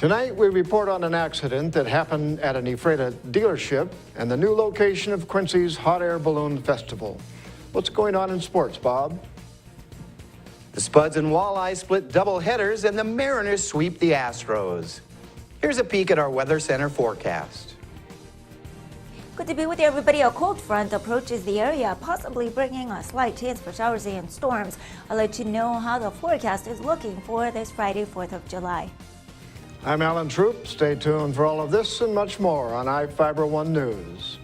Tonight, we report on an accident that happened at an Ephrata dealership and the new location of Quincy's Hot Air Balloon Festival. What's going on in sports, Bob? The Spuds and Walleye split double headers and the Mariners sweep the Astros. Here's a peek at our Weather Center forecast. Good to be with you, everybody. A cold front approaches the area, possibly bringing a slight chance for showers and storms. I'll let you know how the forecast is looking for this Friday, 4th of July. I'm Alan Troop. Stay tuned for all of this and much more on iFIBER 1 News.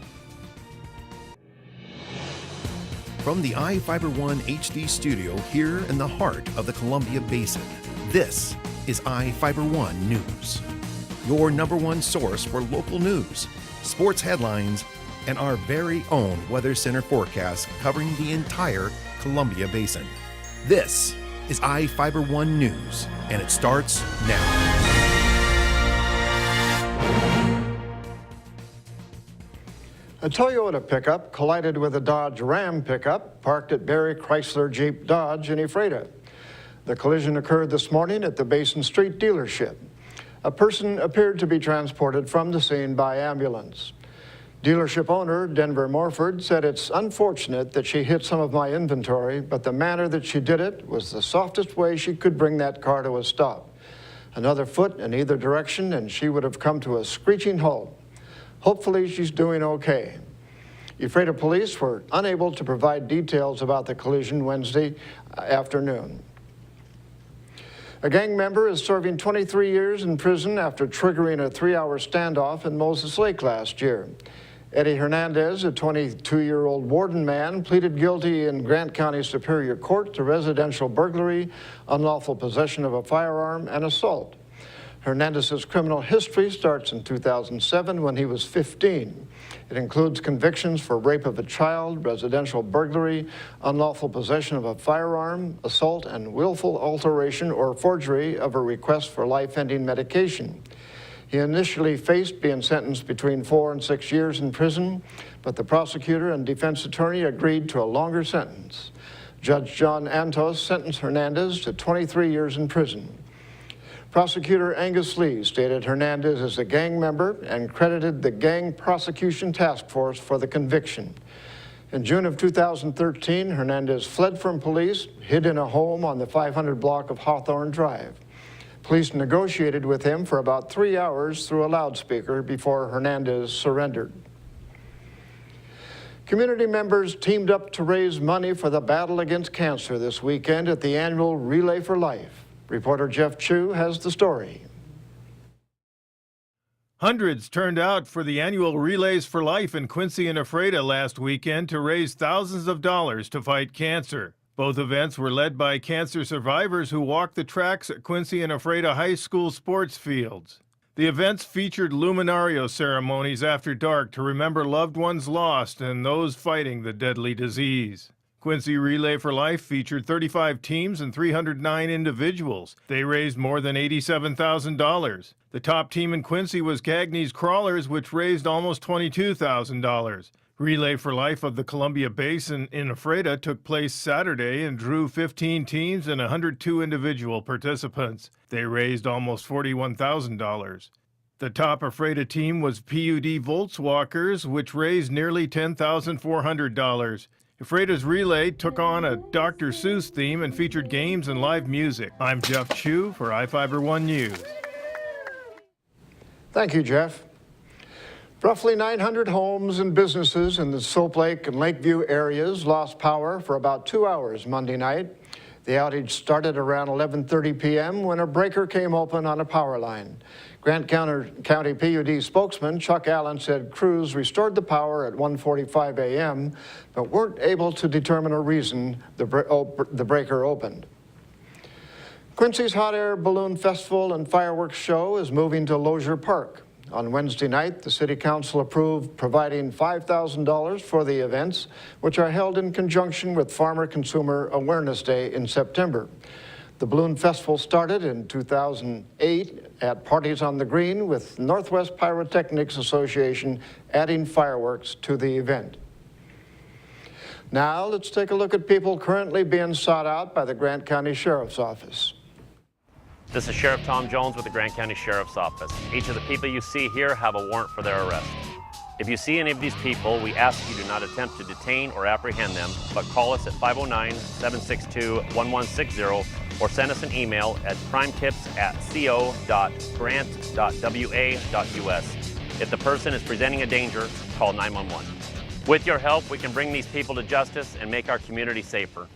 From the iFIBER 1 HD studio here in the heart of the Columbia Basin, this is iFIBER 1 News. Your #1 source for local news, sports headlines, and our very own Weather Center forecast covering the entire Columbia Basin. This is iFIBER 1 News, and it starts now. A Toyota pickup collided with a Dodge Ram pickup parked at Barry Chrysler Jeep Dodge in Ephrata. The collision occurred this morning at the Basin Street dealership. A person appeared to be transported from the scene by ambulance. Dealership owner Denver Morford said it's unfortunate that she hit some of my inventory, but the manner that she did it was the softest way she could bring that car to a stop. Another foot in either direction and she would have come to a screeching halt. Hopefully she's doing okay. Ephrata police were unable to provide details about the collision Wednesday afternoon. A gang member is serving 23 years in prison after triggering a 3-hour standoff in Moses Lake last year. Eddie Hernandez, a 22-year-old Warden man, pleaded guilty in Grant County Superior Court to residential burglary, unlawful possession of a firearm, and assault. Hernandez's criminal history starts in 2007 when he was 15. It includes convictions for rape of a child, residential burglary, unlawful possession of a firearm, assault, and willful alteration or forgery of a request for life-ending medication. He initially faced being sentenced between 4 and 6 years in prison, but the prosecutor and defense attorney agreed to a longer sentence. Judge John Antos sentenced Hernandez to 23 years in prison. Prosecutor Angus Lee stated Hernandez is a gang member and credited the Gang Prosecution Task Force for the conviction. In June of 2013, Hernandez fled from police, hid in a home on the 500 block of Hawthorne Drive. Police negotiated with him for about 3 hours through a loudspeaker before Hernandez surrendered. Community members teamed up to raise money for the battle against cancer this weekend at the annual Relay for Life. Reporter Jeff Chu has the story. Hundreds turned out for the annual Relays for Life in Quincy and Ephrata last weekend to raise thousands of dollars to fight cancer. Both events were led by cancer survivors who walked the tracks at Quincy and Ephrata high school sports fields. The events featured luminario ceremonies after dark to remember loved ones lost and those fighting the deadly disease. Quincy Relay for Life featured 35 teams and 309 individuals. They raised more than $87,000. The top team in Quincy was Cagney's Crawlers, which raised almost $22,000. Relay for Life of the Columbia Basin in Ephrata took place Saturday and drew 15 teams and 102 individual participants. They raised almost $41,000. The top Ephrata team was PUD Volkswalkers, which raised nearly $10,400. Ephrata's relay took on a Dr. Seuss theme and featured games and live music. I'm Jeff Chu for iFIBER 1 News. Thank you, Jeff. Roughly 900 homes and businesses in the Soap Lake and Lakeview areas lost power for about 2 hours Monday night. The outage started around 11:30 p.m. when a breaker came open on a power line. Grant County PUD spokesman Chuck Allen said crews restored the power at 1:45 a.m., but weren't able to determine a reason the breaker opened. Quincy's Hot Air Balloon Festival and Fireworks Show is moving to Lozier Park. On Wednesday night, the City Council approved providing $5,000 for the events, which are held in conjunction with Farmer Consumer Awareness Day in September. The Balloon Festival started in 2008 at Parties on the Green, with Northwest Pyrotechnics Association adding fireworks to the event. Now let's take a look at people currently being sought out by the Grant County Sheriff's Office. This is Sheriff Tom Jones with the Grant County Sheriff's Office. Each of the people you see here have a warrant for their arrest. If you see any of these people, we ask you do not attempt to detain or apprehend them, but call us at 509-762-1160 or send us an email at crimetips@co.grant.wa.us. If the person is presenting a danger, call 911. With your help, we can bring these people to justice and make our community safer.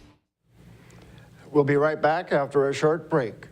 We'll be right back after a short break.